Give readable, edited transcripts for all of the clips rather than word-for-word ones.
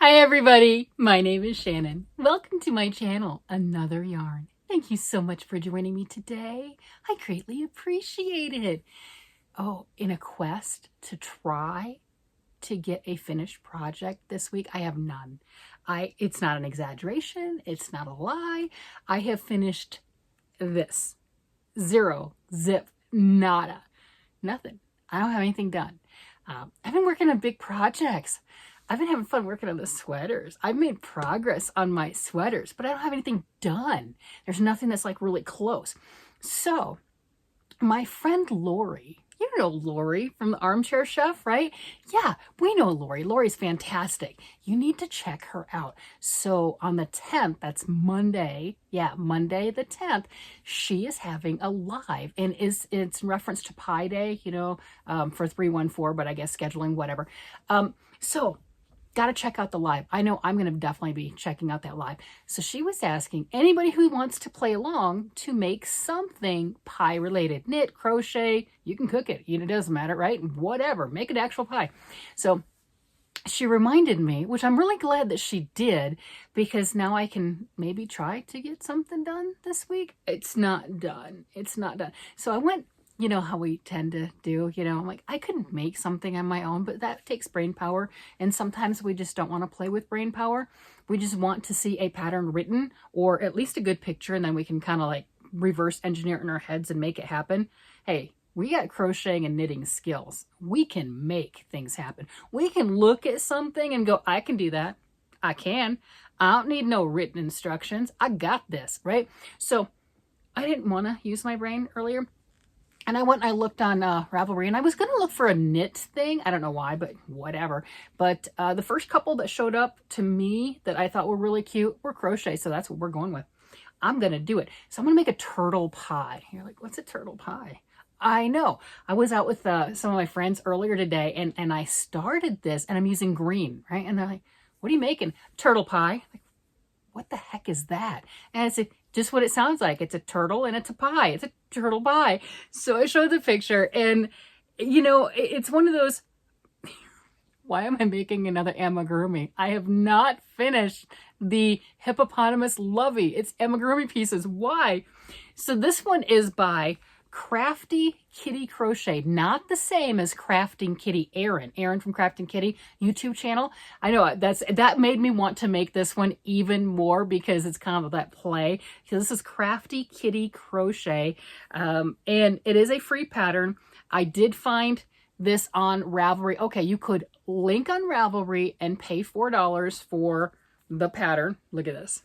Hi everybody, my name is Shannon. Welcome to my channel, Another Yarn. Thank you so much for joining me today. I greatly appreciate it. Oh, in a quest to try to get a finished project this week, I have none. It's not an exaggeration, it's not a lie. I have finished this. Zero, zip, nada, nothing. I don't have anything done. I've been working on big projects. I've been having fun working on the sweaters. I've made progress on my sweaters, but I don't have anything done. There's nothing that's like really close. So my friend Lori, you know Lori from the Armchair Chef, right? Yeah, we know Lori. Lori's fantastic. You need to check her out. So on the 10th, that's Monday. Yeah, Monday the 10th, she is having a live, and it's in reference to Pi Day, for 314, but I guess scheduling, whatever. So got to check out the live. I know I'm going to definitely be checking out that live. So she was asking anybody who wants to play along to make something pie related. Knit, crochet, you can cook it. It doesn't matter, right? Whatever. Make an actual pie. So she reminded me, which I'm really glad that she did, because now I can maybe try to get something done this week. It's not done. It's not done. So I went, you know how we tend to do, I'm like, I couldn't make something on my own, but that takes brain power. And sometimes we just don't want to play with brain power. We just want to see a pattern written, or at least a good picture, and then we can kind of like reverse engineer it in our heads and make it happen. Hey, we got crocheting and knitting skills. We can make things happen. We can look at something and go, I can do that. I can. I don't need no written instructions. I got this, right? So I didn't want to use my brain earlier. And I went and I looked on Ravelry, and I was going to look for a knit thing. I don't know why, but whatever. But the first couple that showed up to me that I thought were really cute were crochet. So that's what we're going with. I'm going to do it. So I'm going to make a turtle pie. You're like, what's a turtle pie? I know. I was out with some of my friends earlier today, and I started this, and I'm using green, right? And they're like, what are you making? Turtle pie. Like, what the heck is that? And I said, just what it sounds like. It's a turtle and it's a pie. It's a turtle pie. So I showed the picture, and it's one of those, why am I making another amigurumi? I have not finished the hippopotamus lovey. It's amigurumi pieces. Why? So this one is by Crafty Kitty Crochet, not the same as Crafting Kitty Erin from Crafting Kitty YouTube channel. I know that made me want to make this one even more, because it's kind of that play. So this is Crafty Kitty Crochet, and it is a free pattern. I did find this on Ravelry. Okay, you could link on Ravelry and pay $4 for the pattern. Look at this.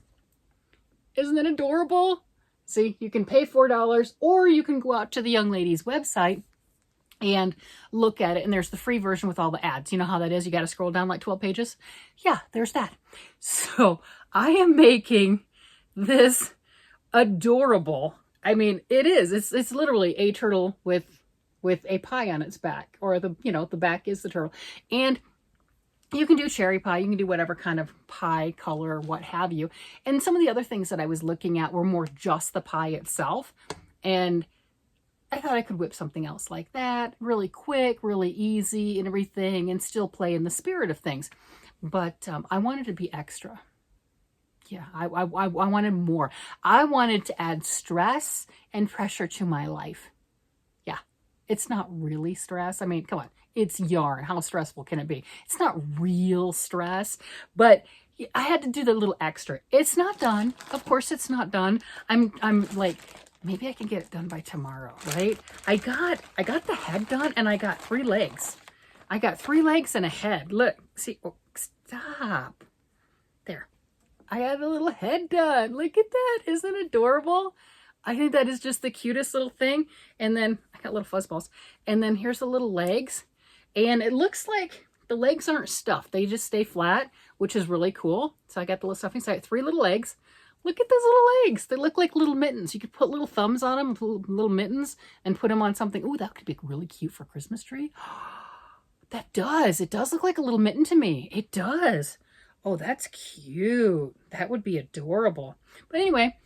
Isn't it adorable? See, you can pay $4, or you can go out to the young lady's website and look at it. And there's the free version with all the ads. You know how that is? You got to scroll down like 12 pages. Yeah, there's that. So I am making this adorable. I mean, it is. It's literally a turtle with a pie on its back, or the back is the turtle. And you can do cherry pie, you can do whatever kind of pie color, what have you. And some of the other things that I was looking at were more just the pie itself. And I thought I could whip something else like that, really quick, really easy and everything, and still play in the spirit of things. But I wanted to be extra. Yeah, I wanted more. I wanted to add stress and pressure to my life. Yeah, it's not really stress. I mean, come on. It's yarn. How stressful can it be? It's not real stress, but I had to do the little extra. It's not done. Of course it's not done. I'm like, maybe I can get it done by tomorrow, right? I got the head done, and I got 3 legs. I got 3 legs and a head. Look, see, oh, stop. There. I got a little head done. Look at that. Isn't it adorable? I think that is just the cutest little thing. And then I got little fuzzballs. And then here's the little legs. And it looks like the legs aren't stuffed. They just stay flat, which is really cool. So I got the little stuffing. So I got 3 little legs. Look at those little legs. They look like little mittens. You could put little thumbs on them, little mittens, and put them on something. Ooh, that could be really cute for a Christmas tree. That does. It does look like a little mitten to me. It does. Oh, that's cute. That would be adorable. But anyway,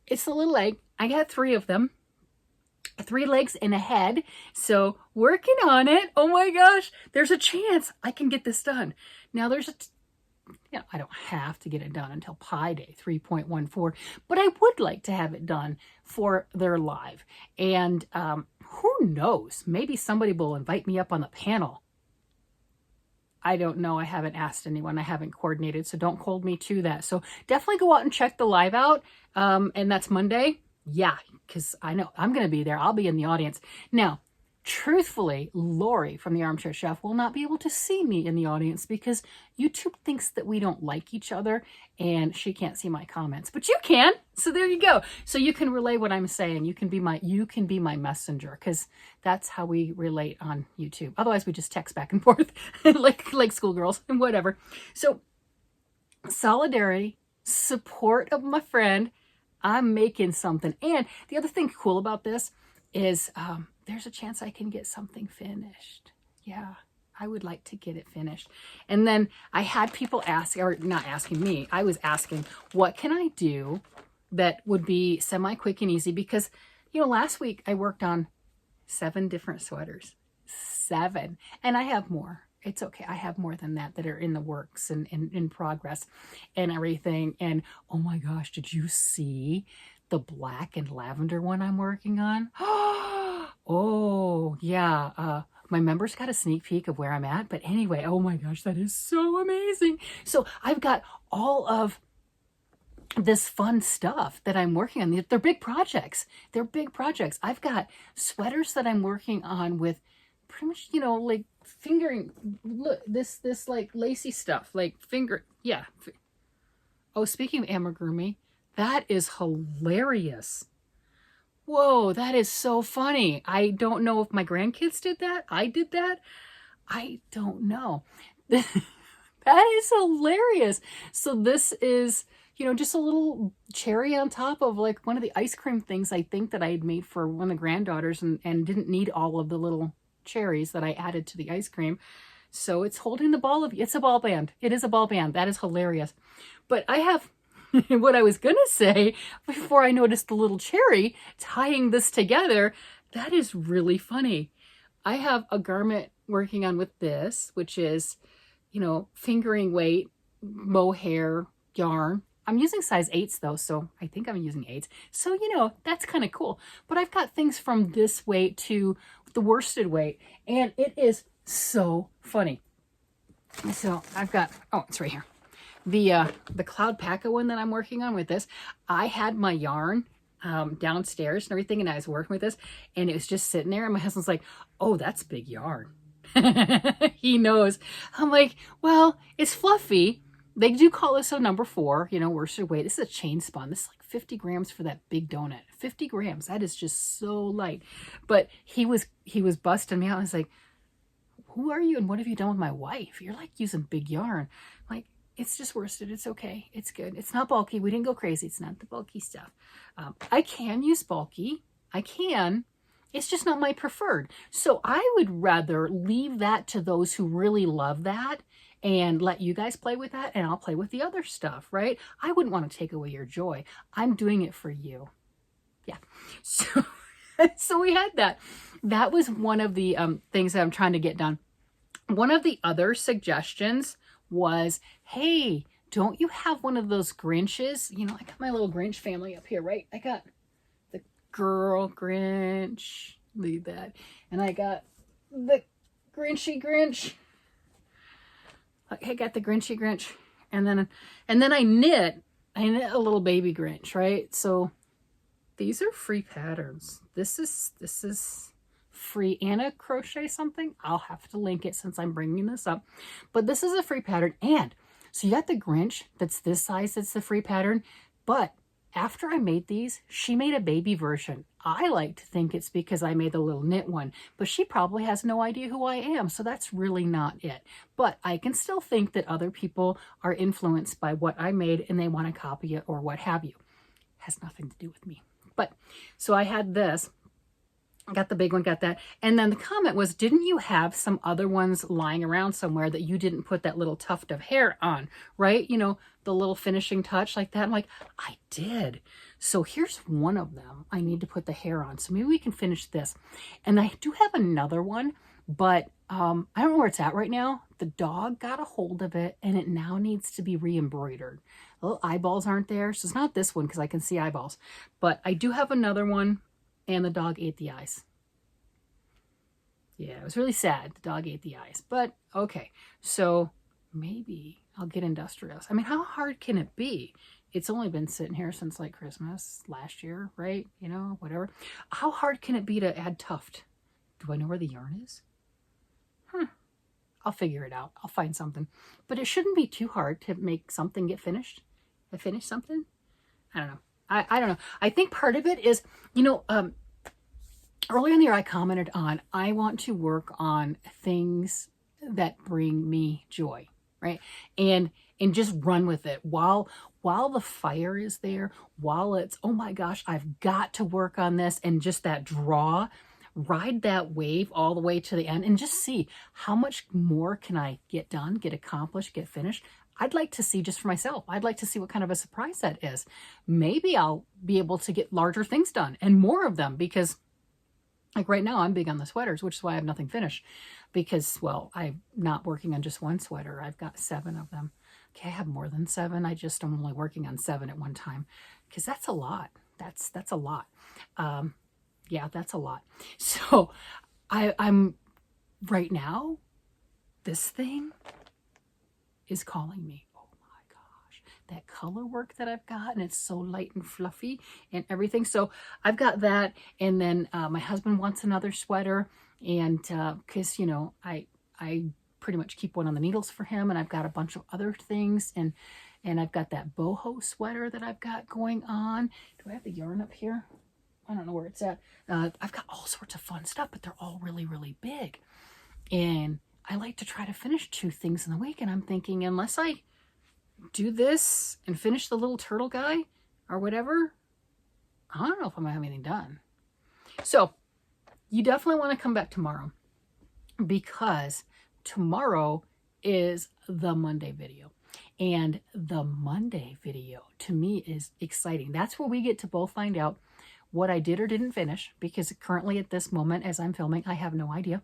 it's the little leg. I got 3 of them. 3 legs and a head. So working on it. Oh my gosh, there's a chance I can get this done. Now there's I don't have to get it done until Pi Day 3.14, but I would like to have it done for their live. And who knows, maybe somebody will invite me up on the panel. I don't know. I haven't asked anyone. I haven't coordinated, so don't hold me to that. So definitely go out and check the live out. And that's Monday. Yeah, because I know I'm going to be there. I'll be in the audience. Now, truthfully, Lori from the Armchair Chef will not be able to see me in the audience because YouTube thinks that we don't like each other and she can't see my comments, but you can. So there you go. So you can relay what I'm saying. You can be my messenger, because that's how we relate on YouTube. Otherwise we just text back and forth like schoolgirls and whatever. So solidarity, support of my friend. I'm making something. And the other thing cool about this is there's a chance I can get something finished. Yeah, I would like to get it finished. And then I had people ask, or not asking me, I was asking, what can I do that would be semi-quick and easy? Because, last week I worked on 7 different sweaters. 7. And I have more. It's okay. I have more than that are in the works and in progress and everything. And oh my gosh, did you see the black and lavender one I'm working on? Oh, yeah. My members got a sneak peek of where I'm at. But anyway, oh my gosh, that is so amazing. So I've got all of this fun stuff that I'm working on. They're big projects. They're big projects. I've got sweaters that I'm working on with pretty much, like fingering, look, this like lacy stuff, like finger, yeah. Oh, speaking of amigurumi, that is hilarious. Whoa, that is so funny. I don't know if my grandkids did that. I did that. I don't know. That is hilarious. So this is, just a little cherry on top of like one of the ice cream things I think that I had made for one of the granddaughters and didn't need all of the little cherries that I added to the ice cream. So it's holding the ball of, it's a ball band. It is a ball band. That is hilarious. But I have what I was going to say before I noticed the little cherry tying this together. That is really funny. I have a garment working on with this, which is, fingering weight, mohair yarn. I'm using size 8s though, so I think I'm using 8s. So, that's kind of cool. But I've got things from this weight to the worsted weight, and it is so funny. So I've got, oh, it's right here. The Cloud Paca one that I'm working on with this, I had my yarn downstairs and everything, and I was working with this, and it was just sitting there, and my husband's like, oh, that's big yarn. He knows. I'm like, well, it's fluffy. They do call this a number 4, worsted weight. This is a chain spun. This is like 50 grams for that big donut. 50 grams. That is just so light. But he was busting me out. I was like, who are you and what have you done with my wife? You're like using big yarn. I'm like, it's just worsted. It's okay. It's good. It's not bulky. We didn't go crazy. It's not the bulky stuff. I can use bulky. I can. It's just not my preferred. So I would rather leave that to those who really love that and let you guys play with that, and I'll play with the other stuff, right? I wouldn't want to take away your joy. I'm doing it for you. Yeah. So we had that. That was one of the things that I'm trying to get done. One of the other suggestions was, hey, don't you have one of those Grinches? I got my little Grinch family up here, right? I got the girl Grinch, leave that. And I got the Grinchy Grinch. I got the Grinchy Grinch. And then I knit a little baby Grinch, right? So these are free patterns. This is free. Anna crochet something. I'll have to link it since I'm bringing this up. But this is a free pattern. And so you got the Grinch that's this size. That's the free pattern. But after I made these, she made a baby version. I like to think it's because I made the little knit one, but she probably has no idea who I am. So that's really not it. But I can still think that other people are influenced by what I made and they want to copy it or what have you. Has nothing to do with me. But so I had this. Got the big one, got that. And then the comment was, didn't you have some other ones lying around somewhere that you didn't put that little tuft of hair on, right? The little finishing touch like that. I'm like, I did. So here's one of them I need to put the hair on. So maybe we can finish this. And I do have another one but I don't know where it's at right now. The dog got a hold of it and it now needs to be re-embroidered. The little eyeballs aren't there, so it's not this one because I can see eyeballs, but I do have another one, and the dog ate the eyes. Yeah, it was really sad. The dog ate the eyes, but okay. So maybe I'll get industrious. I mean, how hard can it be? It's only been sitting here since like Christmas last year, right? You know, whatever. How hard can it be to add tuft? Do I know where the yarn is? I'll figure it out. I'll find something. But it shouldn't be too hard to make something get finished. To finish something? I don't know. I don't know. I think part of it is, you know, earlier in the year I commented on, I want to work on things that bring me joy, right? And just run with it while the fire is there, while it's, oh my gosh, I've got to work on this, and just that draw, ride that wave all the way to the end and just see how much more can I get done, get accomplished, get finished. I'd like to see just for myself. I'd like to see what kind of a surprise that is. Maybe I'll be able to get larger things done and more of them, because like right now I'm big on the sweaters, which is why I have nothing finished, because, well, I'm not working on just one sweater. I've got 7 of them. Okay, I have more than 7. I just am only working on 7 at one time, because that's a lot. That's a lot. Yeah, that's a lot. So I'm right now, this thing is calling me. Oh my gosh, that color work that I've got, and it's so light and fluffy and everything. So I've got that, and then my husband wants another sweater, and because you know I pretty much keep one on the needles for him, and I've got a bunch of other things, and I've got that boho sweater that I've got going on. Do I have the yarn up here? I don't know where it's at. I've got all sorts of fun stuff, but they're all really, really big. And I like to try to finish 2 things in the week. And I'm thinking, unless I do this and finish the little turtle guy or whatever, I don't know if I'm going to have anything done. So you definitely want to come back tomorrow, because tomorrow is the Monday video. And the Monday video to me is exciting. That's where we get to both find out what I did or didn't finish, because currently at this moment, as I'm filming, I have no idea.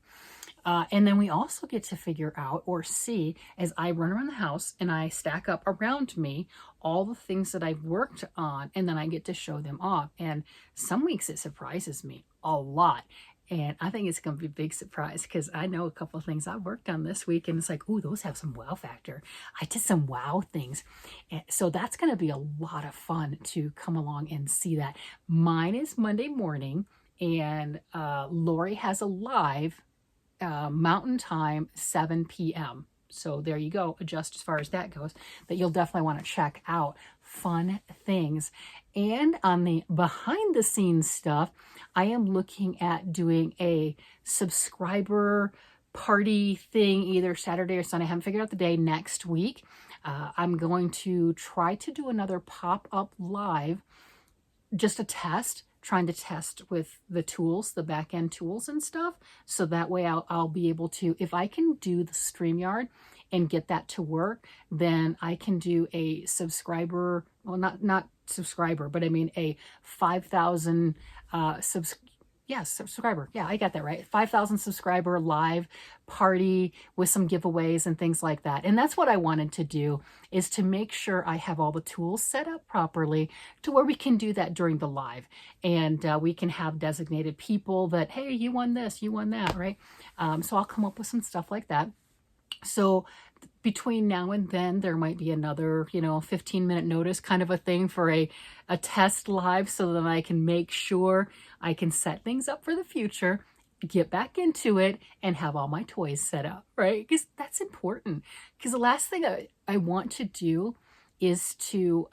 And then we also get to figure out or see, as I run around the house and I stack up around me all the things that I've worked on, and then I get to show them off. And some weeks it surprises me a lot. And I think it's going to be a big surprise, because I know a couple of things I worked on this week, and it's like, ooh, those have some wow factor. I did some wow things. And so that's going to be a lot of fun to come along and see that. Mine is Monday morning, and Lori has a live Mountain Time, 7 p.m. So there you go, adjust as far as that goes, that you'll definitely want to check out. Fun things. And on the behind the scenes stuff, I am looking at doing a subscriber party thing either Saturday or Sunday. I haven't figured out the day, next week. I'm going to try to do another pop-up live, just a test, trying to test with the tools, the back-end tools and stuff. So that way I'll be able to, if I can do the StreamYard and get that to work, then I can do a subscriber, well, not subscriber, but I mean a 5,000 subscriber. Yeah, I got that right. 5,000 subscriber live party with some giveaways and things like that. And that's what I wanted to do, is to make sure I have all the tools set up properly to where we can do that during the live. And we can have designated people that, hey, you won this, you won that, right? So I'll come up with some stuff like that. So between now and then, there might be another, 15-minute notice kind of a thing for a test live, so that I can make sure I can set things up for the future, get back into it, and have all my toys set up, right? Because that's important. Because the last thing I want to do is to,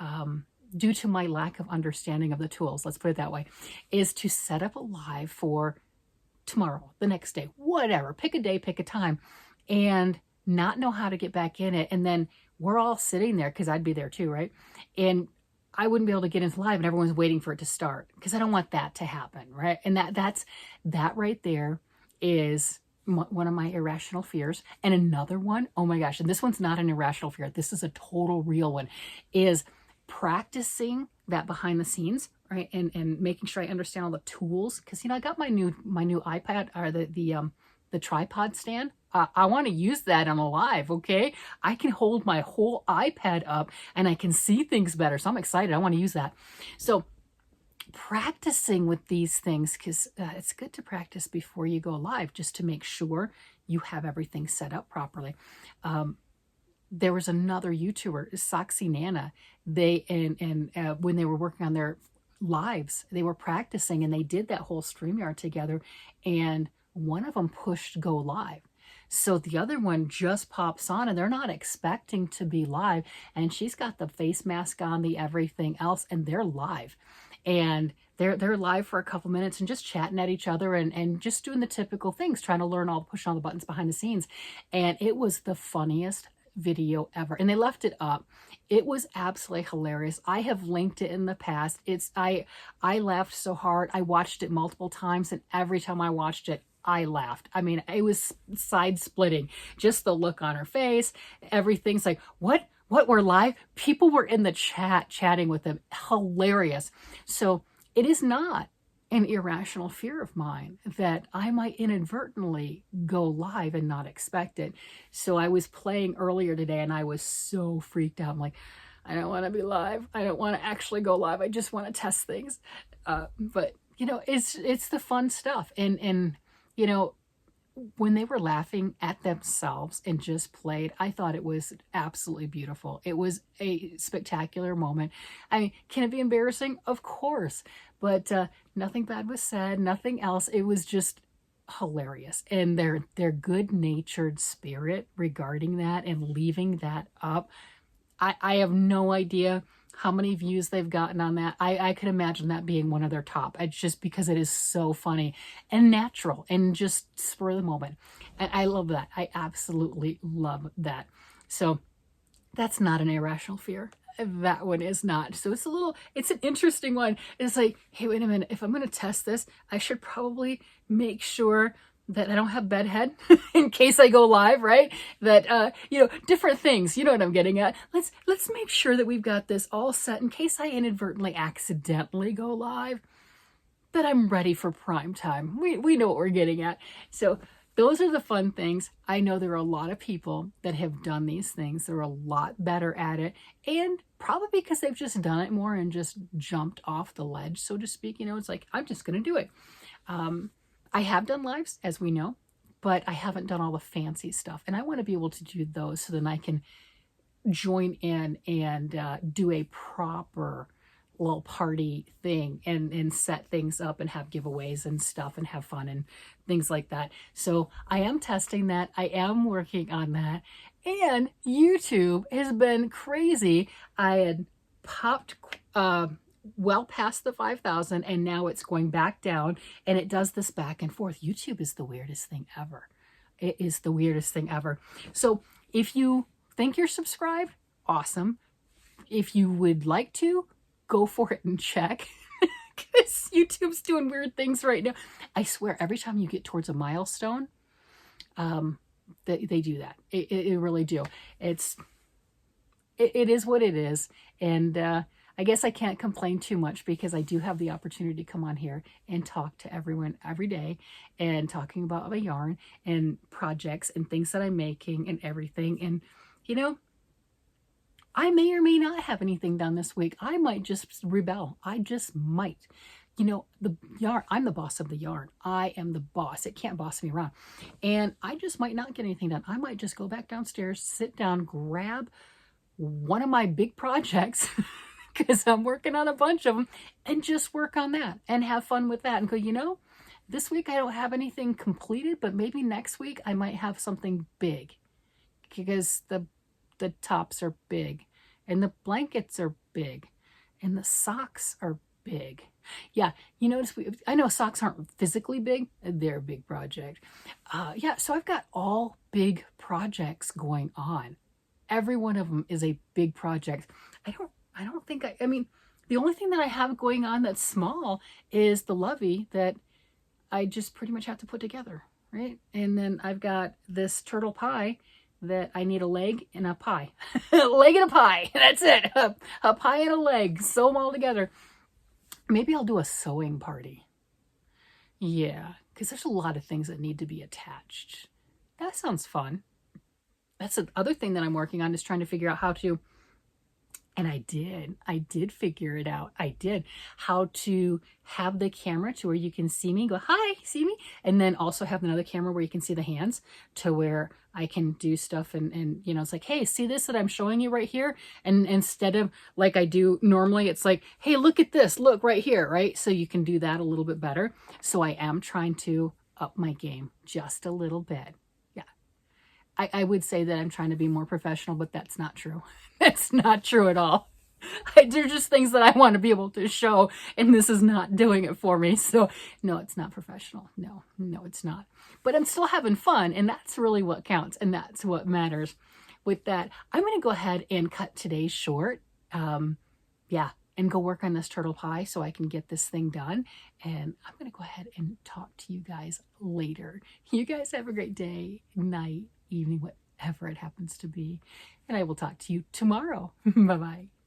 due to my lack of understanding of the tools, let's put it that way, is to set up a live for tomorrow, the next day, whatever, pick a day, pick a time, and not know how to get back in it. And then we're all sitting there, because I'd be there too, right? And I wouldn't be able to get into live, and everyone's waiting for it to start, because I don't want that to happen, right? And that right there is one of my irrational fears. And another one, oh my gosh, and this one's not an irrational fear, this is a total real one, is practicing that behind the scenes, right? And making sure I understand all the tools, because I got my new iPad, or the the tripod stand. I want to use that on a live, okay? I can hold my whole iPad up and I can see things better. So I'm excited. I want to use that. So practicing with these things, because it's good to practice before you go live, just to make sure you have everything set up properly. There was another YouTuber, Soxy Nana. They when they were working on their lives, they were practicing and they did that whole StreamYard together. And one of them pushed go live. So the other one just pops on and they're not expecting to be live. And she's got the face mask on, the everything else, and they're live. And they're live for a couple minutes and just chatting at each other and just doing the typical things, trying to learn pushing all the buttons behind the scenes. And it was the funniest video ever. And they left it up. It was absolutely hilarious. I have linked it in the past. I laughed so hard. I watched it multiple times, and every time I watched it, I laughed. I mean, it was side splitting. Just the look on her face, everything's like, what, we're live? People were in the chat chatting with them. Hilarious. So it is not an irrational fear of mine that I might inadvertently go live and not expect it. So I was playing earlier today and I was so freaked out. I'm like, I don't want to be live. I don't want to actually go live. I just want to test things. But you know, it's the fun stuff. And you know, when they were laughing at themselves and just played, I thought it was absolutely beautiful. It was a spectacular moment. I mean, can it be embarrassing? Of course. But nothing bad was said, nothing else. It was just hilarious. And their good-natured spirit regarding that and leaving that up, I have no idea how many views they've gotten on that. I could imagine that being one of their top. It's just because it is so funny and natural and just spur of the moment. And I love that. I absolutely love that. So that's not an irrational fear. That one is not. So it's an interesting one. It's like, hey, wait a minute. If I'm going to test this, I should probably make sure that I don't have bedhead in case I go live, right? That, you know, different things, you know what I'm getting at. Let's make sure that we've got this all set in case I inadvertently accidentally go live, that I'm ready for prime time. We know what we're getting at. So those are the fun things. I know there are a lot of people that have done these things. They're a lot better at it. And probably because they've just done it more and just jumped off the ledge, so to speak. You know, it's like, I'm just going to do it. I have done lives, as we know, but I haven't done all the fancy stuff. And I want to be able to do those so then I can join in and do a proper little party thing and set things up and have giveaways and stuff and have fun and things like that. So I am testing that. I am working on that. And YouTube has been crazy. I had popped well past the 5,000 and now it's going back down and it does this back and forth. YouTube is the weirdest thing ever. It is the weirdest thing ever. So if you think you're subscribed, awesome. If you would like to, go for it and check. Because YouTube's doing weird things right now. I swear, every time you get towards a milestone, they do that. It really do. It is what it is. And I guess I can't complain too much because I do have the opportunity to come on here and talk to everyone every day and talking about my yarn and projects and things that I'm making and everything. And, you know, I may or may not have anything done this week. I might just rebel. I just might. You know, the yarn, I'm the boss of the yarn. I am the boss. It can't boss me around. And I just might not get anything done. I might just go back downstairs, sit down, grab one of my big projects because I'm working on a bunch of them and just work on that and have fun with that and go, you know, this week I don't have anything completed, but maybe next week I might have something big because the tops are big and the blankets are big and the socks are big. Yeah, you notice I know socks aren't physically big, they're a big project. Yeah, so I've got all big projects going on. Every one of them is a big project. I don't think I mean, the only thing that I have going on that's small is the lovey that I just pretty much have to put together, right? And then I've got this turtle pie that I need a leg and a pie. A leg and a pie. That's it. A pie and a leg. Sew them all together. Maybe I'll do a sewing party. Yeah, because there's a lot of things that need to be attached. That sounds fun. That's the other thing that I'm working on, is trying to figure out how to, and I did figure it out. I did, how to have the camera to where you can see me, go, hi, see me? And then also have another camera where you can see the hands, to where I can do stuff and you know, it's like, hey, see this that I'm showing you right here? And instead of like I do normally, it's like, hey, look at this, look right here, right? So you can do that a little bit better. So I am trying to up my game just a little bit. I would say that I'm trying to be more professional, but that's not true. That's not true at all. I do just things that I want to be able to show, and this is not doing it for me. So no, it's not professional. No, it's not. But I'm still having fun, and that's really what counts, and that's what matters. With that, I'm going to go ahead and cut today's short. Yeah, and go work on this turtle pie so I can get this thing done. And I'm going to go ahead and talk to you guys later. You guys have a great day, night, evening, whatever it happens to be. And I will talk to you tomorrow. Bye-bye.